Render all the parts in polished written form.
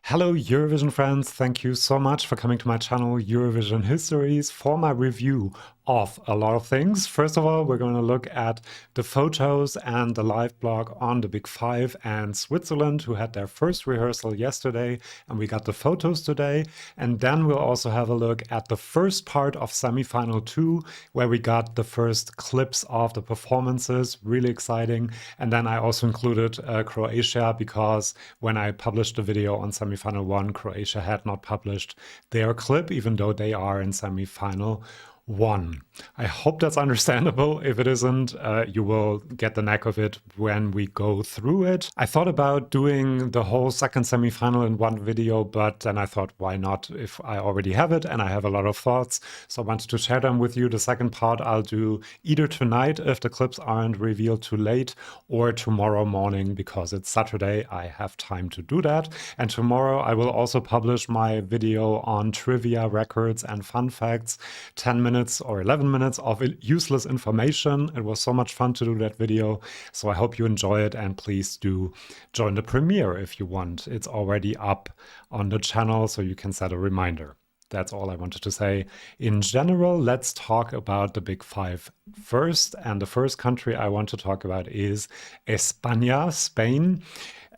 Hello Eurovision friends, thank you so much for coming to my channel Eurovision Histories for my review of a lot of things. First of all, we're going to look at the photos and the live blog on the Big Five and Switzerland, who had their first rehearsal yesterday, and we got the photos today. And then we'll also have a look at the first part of semi-final 2, where we got the first clips of the performances, really exciting. And then I also included Croatia, because when I published the video on semi-final 1, Croatia had not published their clip, even though they are in semi-final 1. I hope that's understandable. If it isn't, you will get the knack of it when we go through it. I thought about doing the whole second semifinal in one video, but then I thought, why not if I already have it and I have a lot of thoughts. So I wanted to share them with you. The second part I'll do either tonight if the clips aren't revealed too late, or tomorrow morning because it's Saturday. I have time to do that. And tomorrow I will also publish my video on trivia, records, and fun facts. 10 minutes or 11 minutes of useless information. It was so much fun to do that video, so I hope you enjoy it, and please do join the premiere if you want. It's already up on the channel, so you can set a reminder. That's all I wanted to say. In general, let's talk about the Big Five first, and the first country I want to talk about is España, Spain.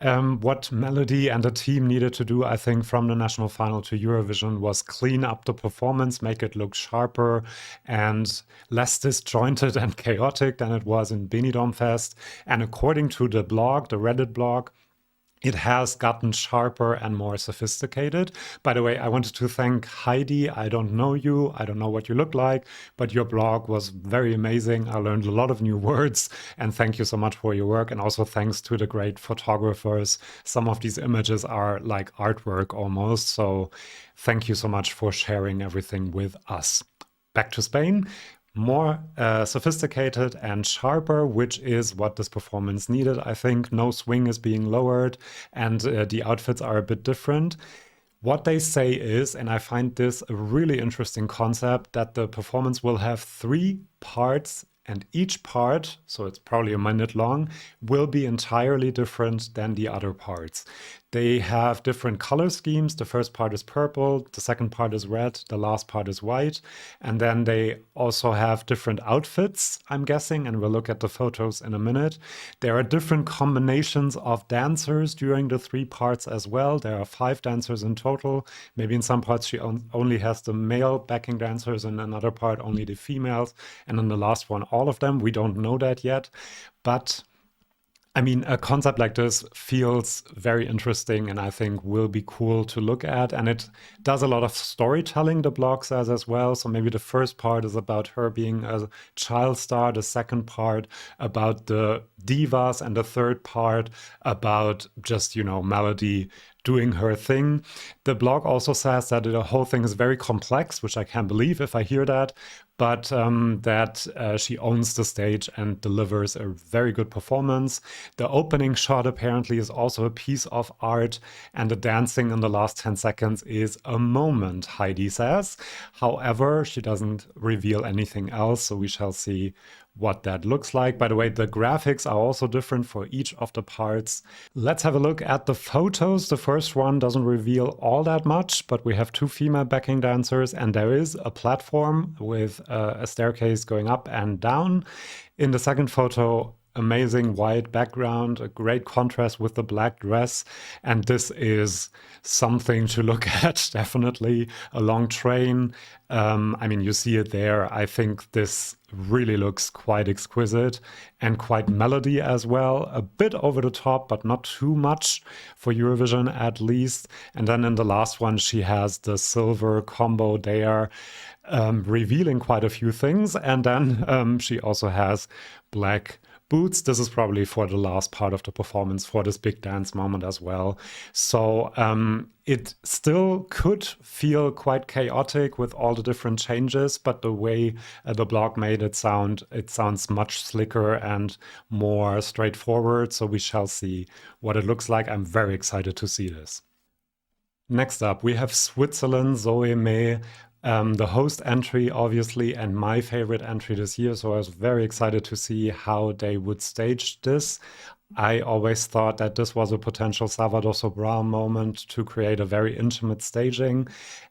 What Melody and the team needed to do, I think, from the national final to Eurovision was clean up the performance, make it look sharper and less disjointed and chaotic than it was in Benidorm Fest. And according to the blog, the Reddit blog, it has gotten sharper and more sophisticated. By the way, I wanted to thank Heidi. I don't know you. I don't know what you look like, but your blog was very amazing. I learned a lot of new words, and thank you so much for your work. And also thanks to the great photographers. Some of these images are like artwork almost. So thank you so much for sharing everything with us. Back to Spain. More sophisticated and sharper, which is what this performance needed. I think no swing is being lowered, and the outfits are a bit different. What they say is, and I find this a really interesting concept, that the performance will have 3 parts, and each part, so it's probably a minute long, will be entirely different than the other parts. They have different color schemes. The first part is purple, the second part is red, the last part is white. And then they also have different outfits, I'm guessing, and we'll look at the photos in a minute. There are different combinations of dancers during the 3 parts as well. There are 5 dancers in total. Maybe in some parts she only has the male backing dancers, and another part only the females, and in the last one all of them. We don't know that yet, but I mean, a concept like this feels very interesting, and I think will be cool to look at. And it does a lot of storytelling, the blog says as well. So maybe the first part is about her being a child star, the second part about the divas, and the third part about just, Melody doing her thing. The blog also says that the whole thing is very complex, which I can't believe if I hear that, but that she owns the stage and delivers a very good performance. The opening shot apparently is also a piece of art, and the dancing in the last 10 seconds is a moment, Heidi says. However, she doesn't reveal anything else, so we shall see what that looks like. By the way, the graphics are also different for each of the parts. Let's have a look at the photos. The first one doesn't reveal all that much, but we have 2 female backing dancers, and there is a platform with a staircase going up and down. In the second photo, amazing white background, a great contrast with the black dress, and this is something to look at, definitely. A long train. I mean, you see it there. I think this really looks quite exquisite and quite melody as well. A bit over the top, but not too much for Eurovision at least. And then in the last one, she has the silver combo there, revealing quite a few things. And then she also has black boots. This is probably for the last part of the performance, for this big dance moment as well. So it still could feel quite chaotic with all the different changes, but the way the blog made it sounds much slicker and more straightforward. So we shall see what it looks like. I'm very excited to see this. Next up, we have Switzerland, Zoe Me. The host entry, obviously, and my favorite entry this year, so I was very excited to see how they would stage this. I always thought that this was a potential Salvador Sobral moment to create a very intimate staging.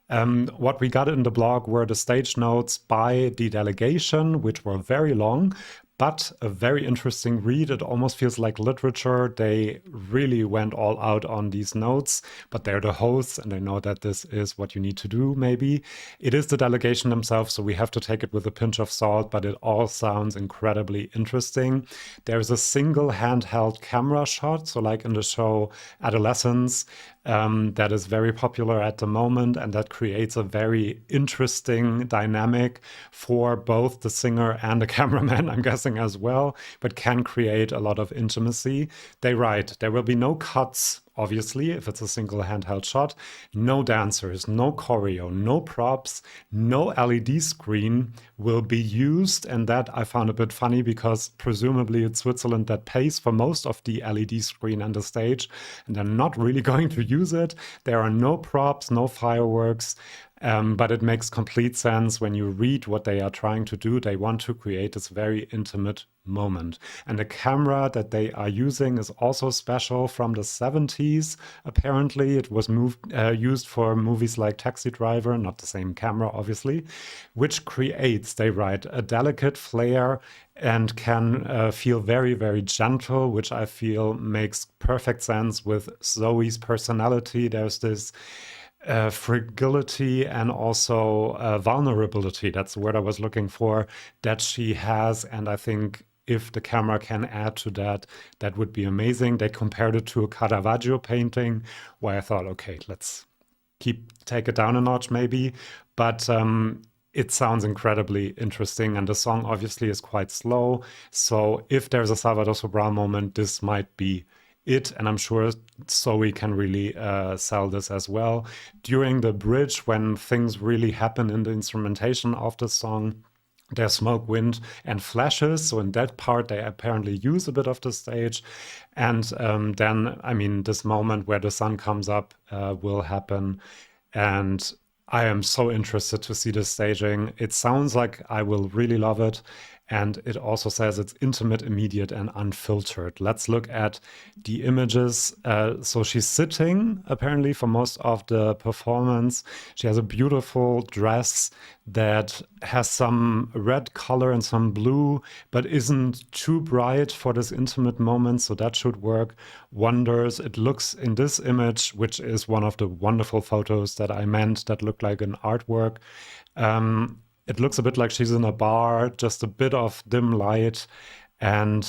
What we got in the blog were the stage notes by the delegation, which were very long, but a very interesting read. It almost feels like literature. They really went all out on these notes, but they're the hosts and they know that this is what you need to do, maybe. It is the delegation themselves, so we have to take it with a pinch of salt, but it all sounds incredibly interesting. There's a single handheld camera shot, so like in the show Adolescence, that is very popular at the moment, and that creates a very interesting dynamic for both the singer and the cameraman, I'm guessing as well, but can create a lot of intimacy. They write, there will be no cuts, obviously, if it's a single handheld shot, no dancers, no choreo, no props, no LED screen will be used. And that I found a bit funny because presumably it's Switzerland that pays for most of the LED screen and the stage, and they're not really going to use it. There are no props, no fireworks. But it makes complete sense when you read what they are trying to do. They want to create this very intimate moment. And the camera that they are using is also special from the 70s. Apparently, it was used for movies like Taxi Driver, not the same camera, obviously, which creates, they write, a delicate flair and can feel very, very gentle, which I feel makes perfect sense with Zoe's personality. There's this fragility and also vulnerability. That's the word I was looking for, that she has. And I think if the camera can add to that, that would be amazing. They compared it to a Caravaggio painting, where I thought, okay, let's take it down a notch maybe. But it sounds incredibly interesting, and the song obviously is quite slow. So if there's a Salvador Sobral moment, this might be it, and I'm sure Zoe can really sell this as well. During the bridge, when things really happen in the instrumentation of the song, there's smoke, wind, and flashes. So in that part, they apparently use a bit of the stage. And then, I mean, this moment where the sun comes up will happen. And I am so interested to see the staging. It sounds like I will really love it. And it also says it's intimate, immediate, and unfiltered. Let's look at the images. So she's sitting, apparently, for most of the performance. She has a beautiful dress that has some red color and some blue, but isn't too bright for this intimate moment. So that should work wonders. It looks in this image, which is one of the wonderful photos that I meant that looked like an artwork. It looks a bit like she's in a bar, just a bit of dim light. And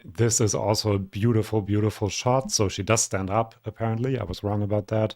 this is also a beautiful, beautiful shot. So she does stand up, apparently. I was wrong about that.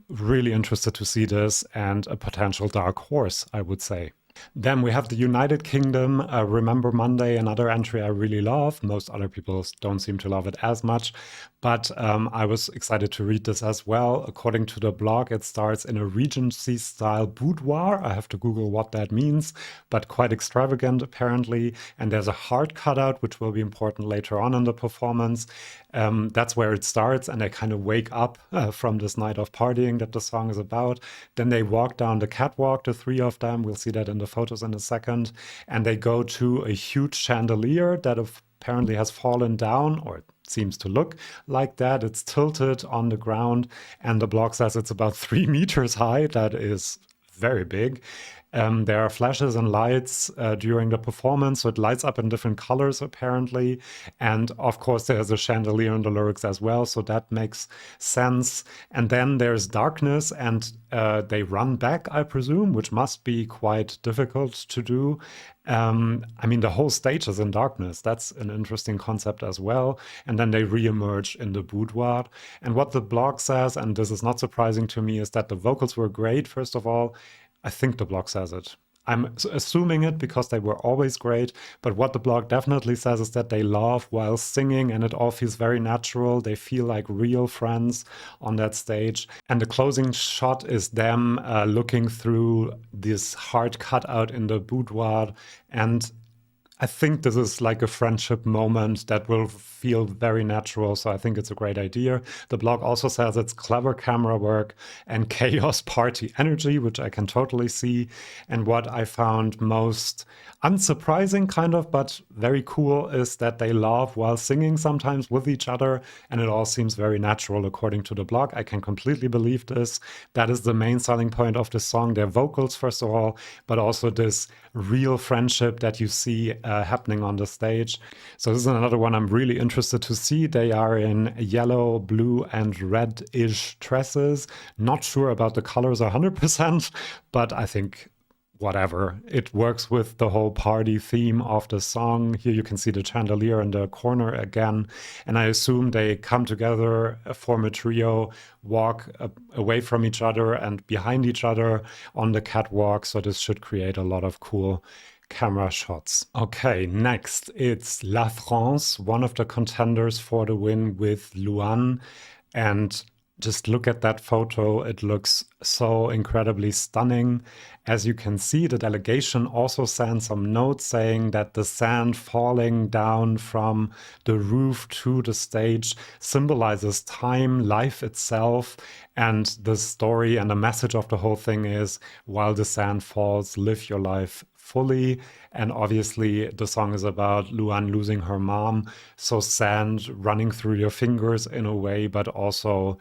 Really interested to see this, and a potential dark horse, I would say. Then we have the United Kingdom, Remember Monday, another entry I really love. Most other people don't seem to love it as much, but I was excited to read this as well. According to the blog, it starts in a Regency-style boudoir. I have to Google what that means, but quite extravagant apparently. And there's a hard cutout, which will be important later on in the performance. That's where it starts, and they kind of wake up from this night of partying that the song is about. Then they walk down the catwalk, the three of them. We'll see that in the photos in a second. And they go to a huge chandelier that apparently has fallen down, or it seems to look like that. It's tilted on the ground, and the blog says it's about 3 meters high. That is very big. There are flashes and lights during the performance, so it lights up in different colors apparently. And of course, there's a chandelier in the lyrics as well, so that makes sense. And then there's darkness, and they run back, I presume, which must be quite difficult to do. I mean, the whole stage is in darkness. That's an interesting concept as well. And then they re-emerge in the boudoir. And what the blog says, and this is not surprising to me, is that the vocals were great, first of all. I think the blog says it. I'm assuming it because they were always great, but what the blog definitely says is that they laugh while singing, and it all feels very natural. They feel like real friends on that stage. And the closing shot is them looking through this hard cutout in the boudoir. And I think this is like a friendship moment that will feel very natural. So I think it's a great idea. The blog also says it's clever camera work and chaos party energy, which I can totally see. And what I found most unsurprising, kind of, but very cool, is that they laugh while singing sometimes with each other. And it all seems very natural according to the blog. I can completely believe this. That is the main selling point of this song, their vocals, first of all, but also this real friendship that you see happening on the stage. So this is another one I'm really interested to see. They are in yellow, blue, and red-ish dresses. Not sure about the colors 100%, but I think whatever. It works with the whole party theme of the song. Here you can see the chandelier in the corner again. And I assume they come together, form a trio, walk away from each other and behind each other on the catwalk. So this should create a lot of cool camera shots. Okay, next it's La France, one of the contenders for the win with Louande. And just look at that photo. It looks so incredibly stunning. As you can see, the delegation also sent some notes saying that the sand falling down from the roof to the stage symbolizes time, life itself. And the story and the message of the whole thing is, while the sand falls, live your life fully. And obviously the song is about Louande losing her mom. So sand running through your fingers in a way, but also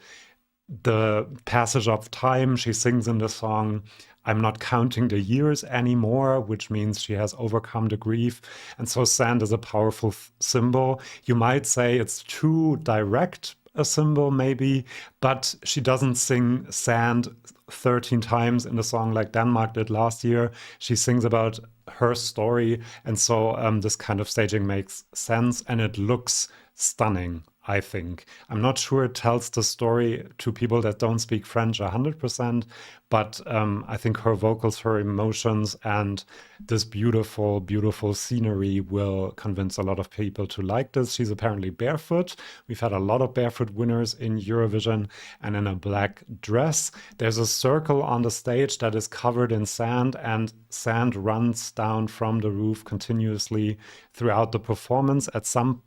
the passage of time. She sings in the song, I'm not counting the years anymore, which means she has overcome the grief. And so sand is a powerful symbol. You might say it's too direct a symbol, maybe, but she doesn't sing sand 13 times in the song like Denmark did last year. She sings about her story. And so this kind of staging makes sense, and it looks stunning, I think. I'm not sure it tells the story to people that don't speak French 100%, but I think her vocals, her emotions, and this beautiful, beautiful scenery will convince a lot of people to like this. She's apparently barefoot. We've had a lot of barefoot winners in Eurovision, and in a black dress. There's a circle on the stage that is covered in sand, and sand runs down from the roof continuously throughout the performance. At some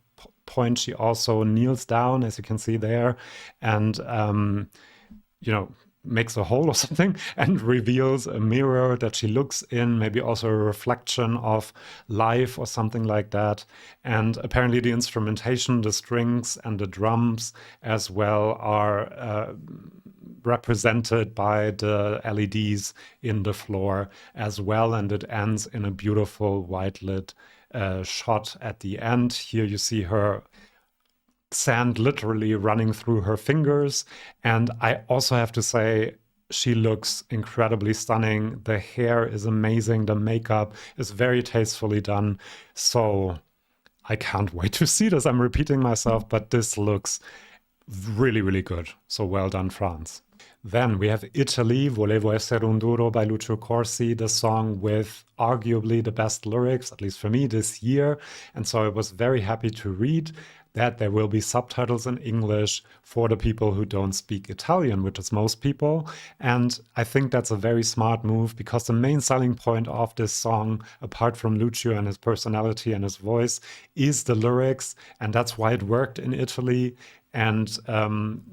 point she also kneels down, as you can see there, and makes a hole or something and reveals a mirror that she looks in, maybe also a reflection of life or something like that. And apparently the instrumentation, the strings and the drums as well, are represented by the LEDs in the floor as well, and it ends in a beautiful white lit shot at the end. Here you see her sand literally running through her fingers. And I also have to say, she looks incredibly stunning. The hair is amazing. The makeup is very tastefully done. So I can't wait to see this. I'm repeating myself, but this looks really, really good. So well done, France. Then we have Italy, Volevo essere un duro by Lucio Corsi, the song with arguably the best lyrics, at least for me, this year. And so I was very happy to read that there will be subtitles in English for the people who don't speak Italian, which is most people. And I think that's a very smart move, because the main selling point of this song, apart from Lucio and his personality and his voice, is the lyrics. And that's why it worked in Italy. And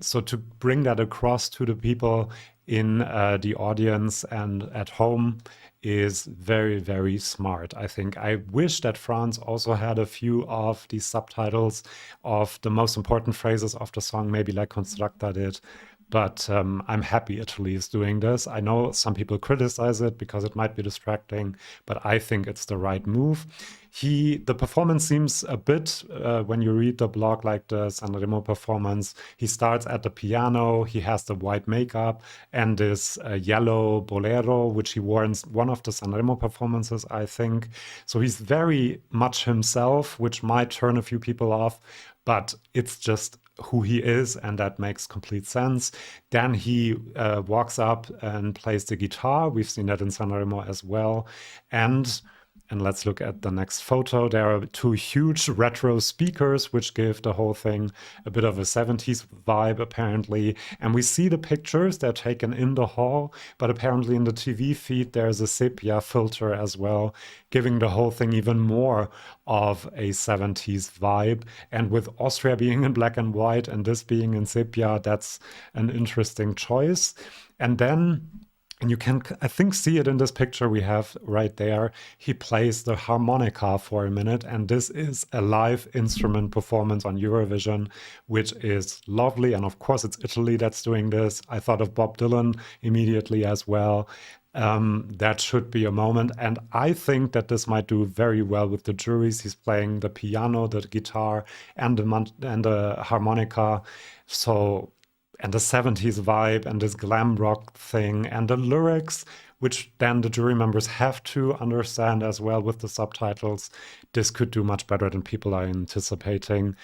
so to bring that across to the people in the audience and at home is very, very smart, I think. I wish that France also had a few of these subtitles of the most important phrases of the song, maybe like Constructa did. But I'm happy Italy is doing this. I know some people criticize it because it might be distracting, but I think it's the right move. The performance seems a bit, when you read the blog, like the Sanremo performance. He starts at the piano, he has the white makeup and this yellow bolero, which he wore in one of the Sanremo performances, I think. So he's very much himself, which might turn a few people off, but it's just who he is, and that makes complete sense. Then he walks up and plays the guitar. We've seen that in Sanremo as well. And And let's look at the next photo. There are two huge retro speakers, which give the whole thing a bit of a 70s vibe, apparently. And we see the pictures, they're taken in the hall, but apparently in the TV feed, there's a sepia filter as well, giving the whole thing even more of a 70s vibe. And with Austria being in black and white and this being in sepia, that's an interesting choice. And then, and you can, I think, see it in this picture we have right there. He plays the harmonica for a minute, and this is a live instrument performance on Eurovision, which is lovely. And of course, it's Italy that's doing this. I thought of Bob Dylan immediately as well. That should be a moment. And I think that this might do very well with the juries. He's playing the piano, the guitar, and the harmonica. So and the 70s vibe and this glam rock thing and the lyrics, which then the jury members have to understand as well with the subtitles. This could do much better than people are anticipating.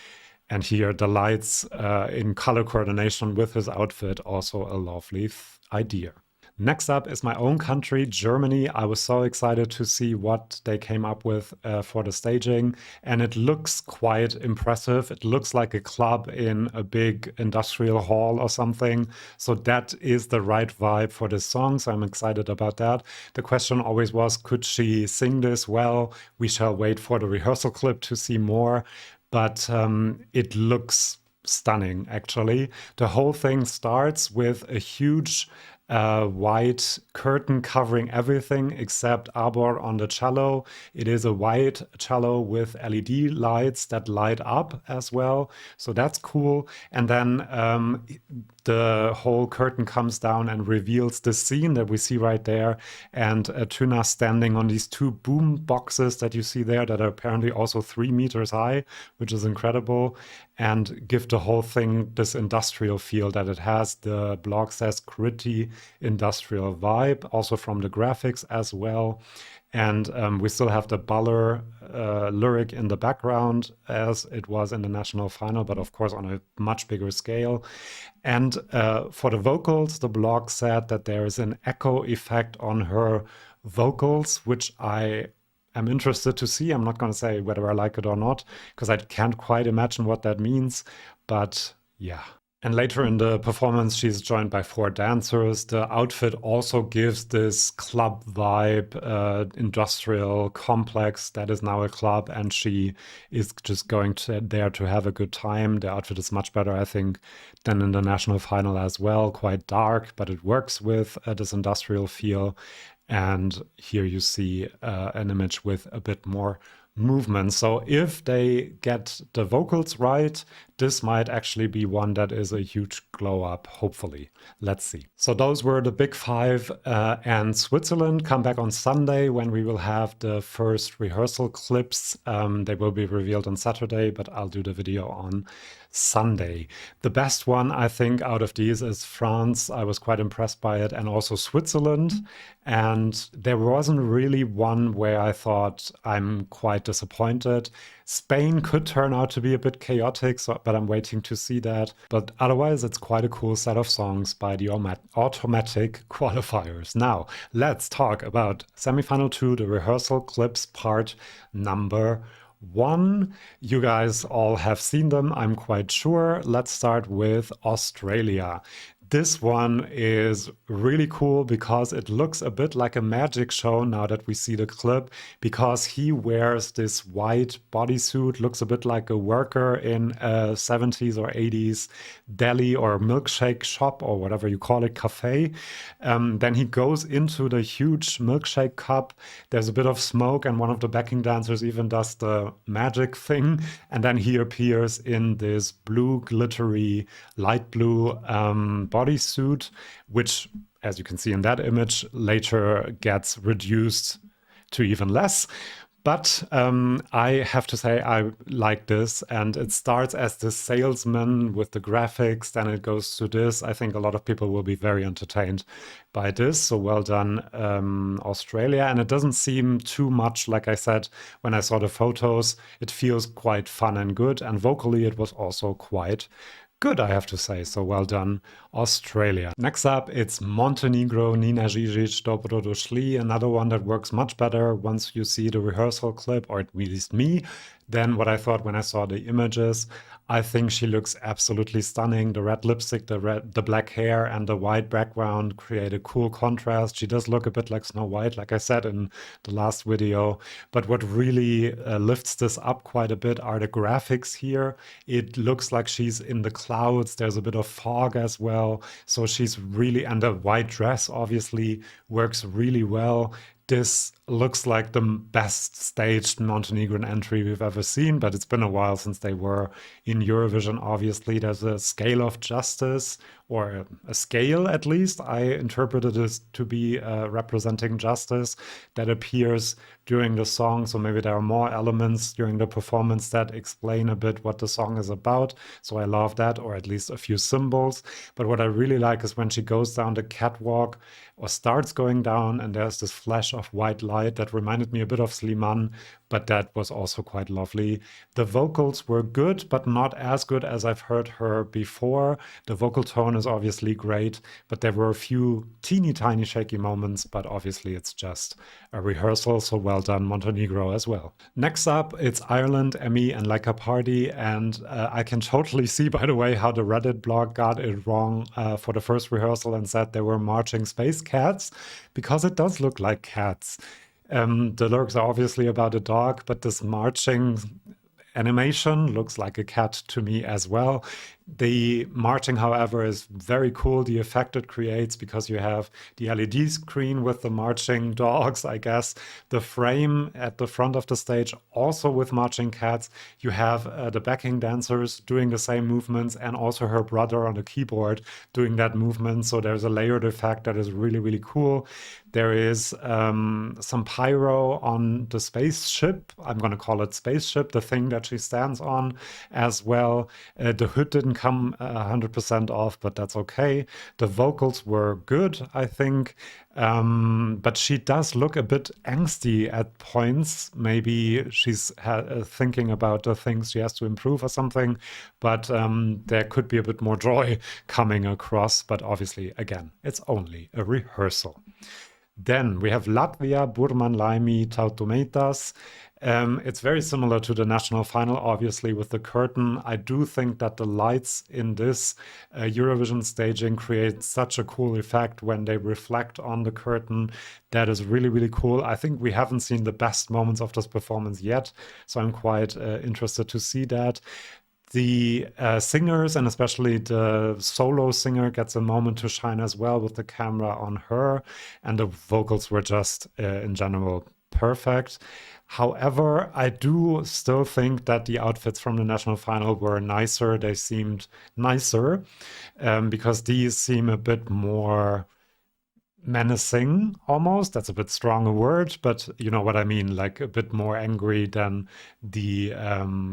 And here the lights in color coordination with his outfit, also a lovely idea. Next up is my own country, Germany. I was so excited to see what they came up with for the staging, and it looks quite impressive. It looks like a club in a big industrial hall or something. So that is the right vibe for this song, so I'm excited about that. The question always was, could she sing this well? We shall wait for the rehearsal clip to see more, but it looks stunning, actually. The whole thing starts with a huge white curtain covering everything except Abor on the cello. It is a white cello with LED lights that light up as well. So that's cool. And then the whole curtain comes down and reveals the scene that we see right there. And Tynna standing on these two boom boxes that you see there that are apparently also 3 meters high, which is incredible, and give the whole thing this industrial feel that it has. The blog says gritty industrial vibe, also from the graphics as well. And we still have the baller lyric in the background as it was in the national final, but of course on a much bigger scale. And for the vocals, the blog said that there is an echo effect on her vocals, which I am interested to see. I'm not going to say whether I like it or not, because I can't quite imagine what that means, but yeah. And later in the performance, she's joined by 4 dancers. The outfit also gives this club vibe, industrial complex that is now a club, and she is just going there to have a good time. The outfit is much better, I think, than in the national final as well. Quite dark, but it works with this industrial feel. And here you see an image with a bit more movement. So if they get the vocals right, this might actually be one that is a huge glow up, hopefully. Let's see. So those were the big 5, and Switzerland come back on Sunday when we will have the first rehearsal clips. They will be revealed on Saturday, but I'll do the video on Sunday. The best one, I think, out of these is France. I was quite impressed by it, and also Switzerland. And there wasn't really one where I thought I'm quite disappointed. Spain could turn out to be a bit chaotic, but I'm waiting to see that. But otherwise, it's quite a cool set of songs by the automatic qualifiers. Now, let's talk about semifinal 2, the rehearsal clips part number 1. You guys all have seen them, I'm quite sure. Let's start with Australia. This one is really cool because it looks a bit like a magic show now that we see the clip, because he wears this white bodysuit, looks a bit like a worker in a 70s or 80s deli or milkshake shop or whatever you call it, cafe. Then he goes into the huge milkshake cup. There's a bit of smoke, and one of the backing dancers even does the magic thing. And then he appears in this blue, glittery, light blue bodysuit, which, as you can see in that image, later gets reduced to even less. But I have to say I like this, and it starts as this salesman with the graphics, then it goes to this. I think a lot of people will be very entertained by this, so well done, Australia. And it doesn't seem too much, like I said, when I saw the photos. It feels quite fun and good, and vocally it was also quite good, I have to say. So well done, Australia. Next up, it's Montenegro, Nina Žižić, Dobro došli, another one that works much better once you see the rehearsal clip, or at least me, than what I thought when I saw the images. I think she looks absolutely stunning. The red lipstick, the black hair, and the white background create a cool contrast. She does look a bit like Snow White, like I said in the last video. But what really lifts this up quite a bit are the graphics here. It looks like she's in the clouds. There's a bit of fog as well. So she's really, and the white dress obviously works really well. This looks like the best staged Montenegrin entry we've ever seen, but it's been a while since they were in Eurovision. Obviously, there's a scale of justice, or a scale at least. I interpreted this to be representing justice that appears during the song. So maybe there are more elements during the performance that explain a bit what the song is about. So I love that, or at least a few symbols. But what I really like is when she goes down the catwalk, or starts going down, and there's this flash of white light that reminded me a bit of Sliman, but that was also quite lovely. The vocals were good, but not as good as I've heard her before. The vocal tone is obviously great, but there were a few teeny tiny shaky moments, but obviously it's just a rehearsal, so well done Montenegro as well. Next up, it's Ireland, Emmy and Like a Party, and I can totally see, by the way, how the Reddit blog got it wrong for the first rehearsal and said they were marching space cats, because it does look like cats. The lyrics are obviously about a dog, but this marching animation looks like a cat to me as well. The marching, however, is very cool. The effect it creates, because you have the LED screen with the marching dogs, I guess. The frame at the front of the stage, also with marching cats. You have the backing dancers doing the same movements, and also her brother on the keyboard doing that movement. So there's a layered effect that is really, really cool. There is some pyro on the spaceship. I'm going to call it spaceship, the thing that she stands on as well. The hood didn't come 100% off, but that's okay. The vocals were good, I think. But she does look a bit angsty at points. Maybe she's thinking about the things she has to improve or something. But there could be a bit more joy coming across. But obviously, again, it's only a rehearsal. Then we have Latvia, Burman Laimi, Tautumeitas. It's very similar to the national final, obviously, with the curtain. I do think that the lights in this Eurovision staging create such a cool effect when they reflect on the curtain. That is really, really cool. I think we haven't seen the best moments of this performance yet, so I'm quite interested to see that. The singers, and especially the solo singer, gets a moment to shine as well with the camera on her, and the vocals were just, in general, perfect. However, I do still think that the outfits from the national final were nicer. They seemed nicer, because these seem a bit more menacing, almost. That's a bit strong a word, but you know what I mean, like a bit more angry than the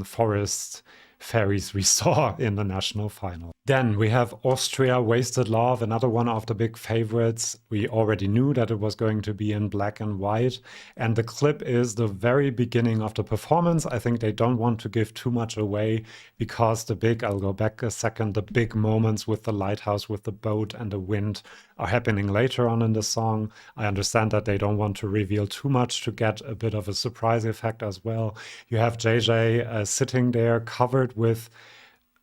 forest fairies we saw in the national final. Then we have Austria, Wasted Love, another one of the big favorites. We already knew that it was going to be in black and white, and the clip is the very beginning of the performance. I think they don't want to give too much away, because I'll go back a second, the big moments with the lighthouse, with the boat and the wind are happening later on in the song. I understand that they don't want to reveal too much to get a bit of a surprise effect as well. You have JJ sitting there covered with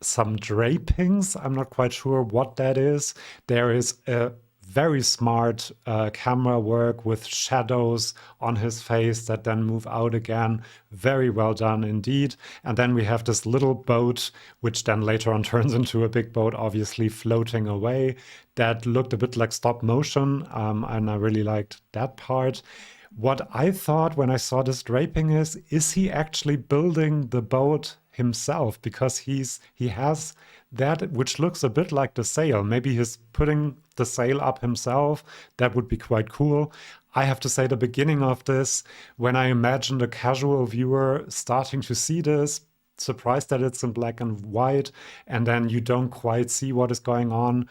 some drapings. I'm not quite sure what that is. There is a very smart camera work with shadows on his face that then move out again. Very well done indeed. And then we have this little boat, which then later on turns into a big boat, obviously floating away. That looked a bit like stop motion, and I really liked that part. What I thought when I saw this draping is he actually building the boat himself? Because he has that, which looks a bit like the sail. Maybe he's putting the sail up himself. That would be quite cool. I have to say, the beginning of this, when I imagined a casual viewer starting to see this, surprised that it's in black and white, and then you don't quite see what is going on.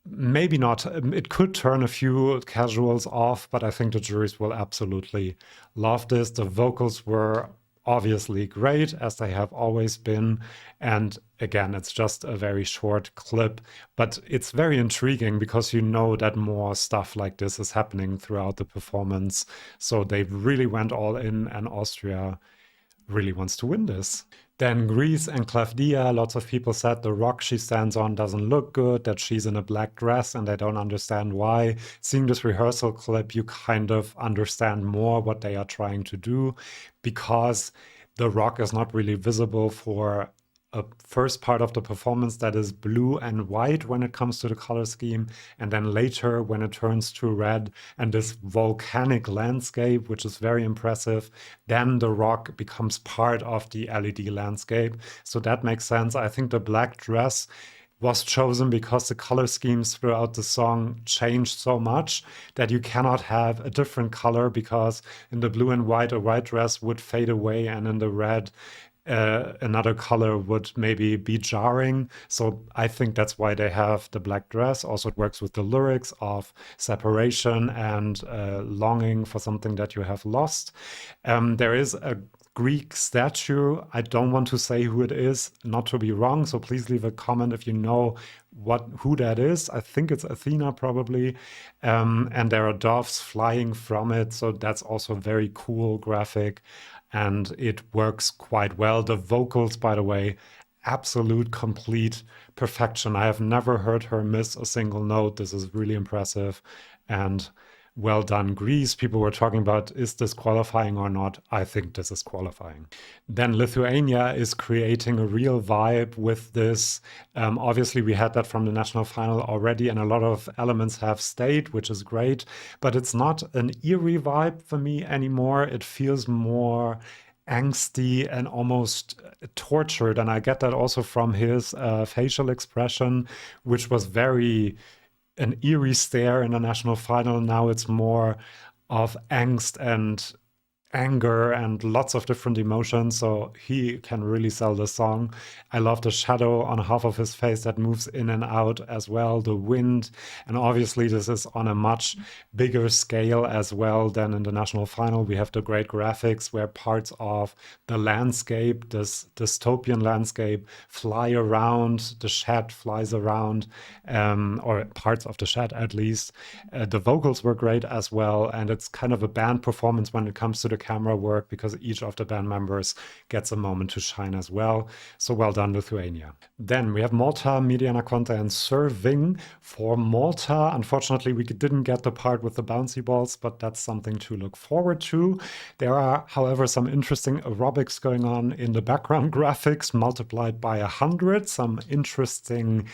Maybe not. It could turn a few casuals off, but I think the juries will absolutely love this. The vocals were obviously great, as they have always been. And again, it's just a very short clip, but it's very intriguing because you know that more stuff like this is happening throughout the performance. So they really went all in, and Austria really wants to win this. Then Greece and Clavdia, lots of people said the rock she stands on doesn't look good, that she's in a black dress, and they don't understand why. Seeing this rehearsal clip, you kind of understand more what they are trying to do, because the rock is not really visible for a first part of the performance that is blue and white when it comes to the color scheme, and then later when it turns to red and this volcanic landscape, which is very impressive, then the rock becomes part of the LED landscape. So that makes sense. I think the black dress was chosen because the color schemes throughout the song changed so much that you cannot have a different color, because in the blue and white, a white dress would fade away, and in the red, another color would maybe be jarring. So I think that's why they have the black dress. Also, it works with the lyrics of separation and longing for something that you have lost. There is a Greek statue. I don't want to say who it is, not to be wrong. So please leave a comment if you know who that is. I think it's Athena probably. And there are doves flying from it. So that's also a very cool graphic, and it works quite well. The vocals, by the way, absolute complete perfection. I have never heard her miss a single note. This is really impressive, and well done, Greece. People were talking about, is this qualifying or not? I think this is qualifying. Then Lithuania is creating a real vibe with this. Obviously, we had that from the national final already, and a lot of elements have stayed, which is great. But it's not an eerie vibe for me anymore. It feels more angsty and almost tortured. And I get that also from his facial expression, which was very an eerie stare in the national final. Now it's more of angst and anger and lots of different emotions. So he can really sell the song. I love the shadow on half of his face that moves in and out as well, the wind. And obviously, this is on a much bigger scale as well than in the national final. We have the great graphics where parts of the landscape, this dystopian landscape, fly around. The shed flies around, or parts of the shed at least. The vocals were great as well. And it's kind of a band performance when it comes to the camera work, because each of the band members gets a moment to shine as well. So well done, Lithuania. Then we have Malta, Mediana Conta, and Serving. For Malta, unfortunately, we didn't get the part with the bouncy balls, but that's something to look forward to. There are, however, some interesting aerobics going on in the background graphics, multiplied by 100. Some interesting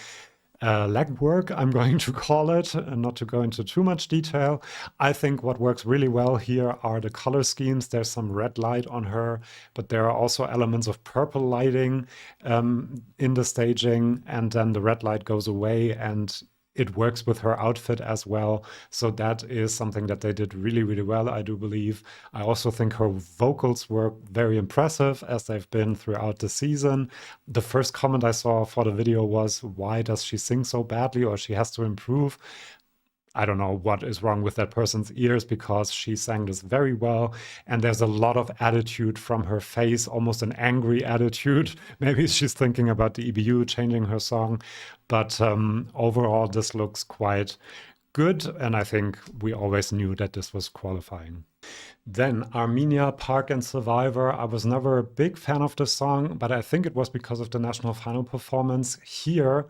legwork, I'm going to call it, and not to go into too much detail. I think what works really well here are the color schemes. There's some red light on her, but there are also elements of purple lighting in the staging, and then the red light goes away, and it works with her outfit as well. So that is something that they did really, really well, I do believe. I also think her vocals were very impressive, as they've been throughout the season. The first comment I saw for the video was, why does she sing so badly, or she has to improve? I don't know what is wrong with that person's ears, because she sang this very well. And there's a lot of attitude from her face, almost an angry attitude. Maybe she's thinking about the EBU changing her song. But overall, this looks quite good. And I think we always knew that this was qualifying. Then Armenia, Park and Survivor. I was never a big fan of the song, but I think it was because of the national final performance. Here,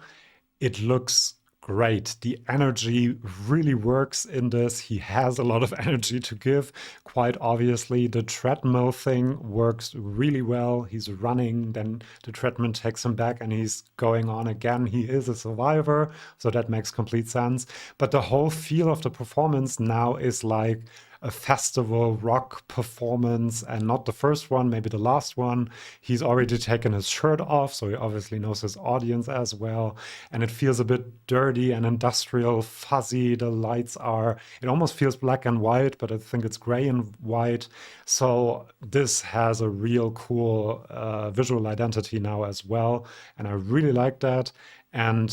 it looks great. The energy really works in this. He has a lot of energy to give, quite obviously. The treadmill thing works really well. He's running, then the treadmill takes him back, and he's going on again. He is a survivor, so that makes complete sense. But the whole feel of the performance now is like a festival rock performance, and not the first one, maybe the last one. He's already taken his shirt off, so he obviously knows his audience as well. And it feels a bit dirty and industrial, fuzzy. The lights are, it almost feels black and white, but I think it's gray and white. So this has a real cool visual identity now as well. And I really like that. And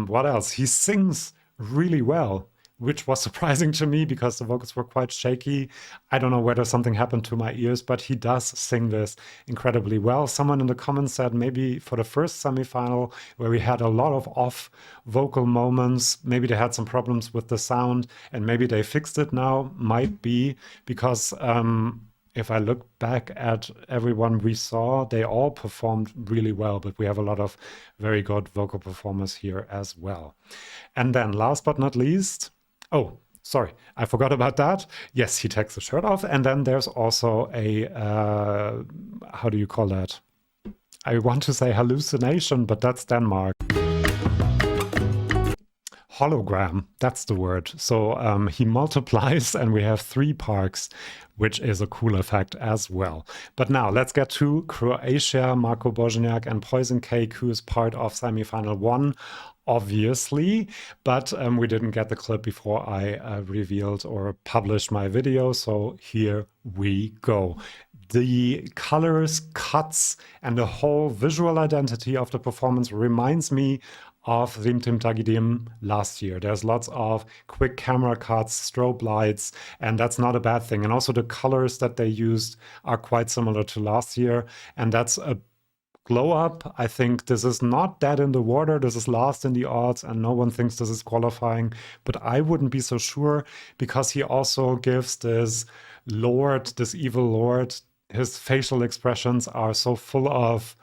what else? He sings really well. which was surprising to me because the vocals were quite shaky. I don't know whether something happened to my ears, but he does sing this incredibly well. Someone in the comments said maybe for the first semifinal, where we had a lot of off vocal moments, maybe they had some problems with the sound and maybe they fixed it now. Might be because if I look back at everyone we saw, they all performed really well, but we have a lot of very good vocal performers here as well. And then last but not least, oh, sorry, I forgot about that. Yes, he takes the shirt off. And then there's also a, how do you call that? I want to say hallucination, but that's Denmark. Hologram, that's the word. So he multiplies and we have 3 parks, which is a cool effect as well. But now let's get to Croatia, Marko, Bosnjak, and Poison Cake, who is part of semifinal 1, obviously. But we didn't get the clip before I revealed or published my video. So here we go. The colors, cuts, and the whole visual identity of the performance reminds me of Rim Tim Tagidim last year. There's lots of quick camera cuts, strobe lights, and that's not a bad thing. And also the colors that they used are quite similar to last year, and that's a glow up. I think this is not dead in the water. This is last in the odds, and no one thinks this is qualifying, but I wouldn't be so sure because he also gives this lord, this evil lord, his facial expressions are so full of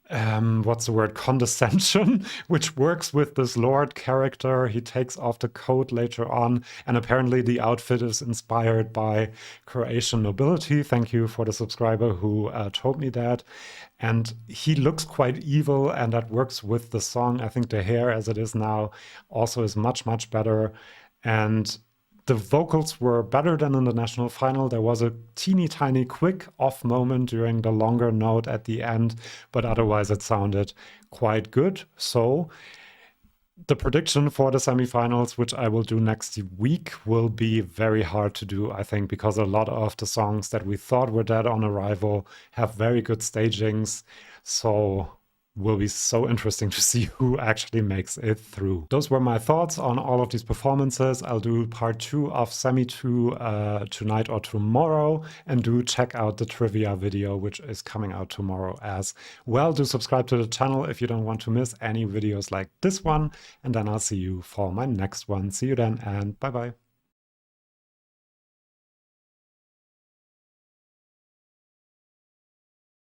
what's the word, condescension, which works with this lord character. He takes off the coat later on, and apparently the outfit is inspired by Croatian nobility. Thank you for the subscriber who told me that. And he looks quite evil, and that works with the song. I think the hair as it is now also is much, much better. And the vocals were better than in the national final. There was a teeny tiny quick off moment during the longer note at the end, but otherwise it sounded quite good. So the prediction for the semifinals, which I will do next week, will be very hard to do, I think, because a lot of the songs that we thought were dead on arrival have very good stagings. So will be so interesting to see who actually makes it through. Those were my thoughts on all of these performances. I'll do part 2 of Semi 2 tonight or tomorrow, and do check out the trivia video, which is coming out tomorrow as well. Do subscribe to the channel if you don't want to miss any videos like this one, and then I'll see you for my next one. See you then, and bye-bye.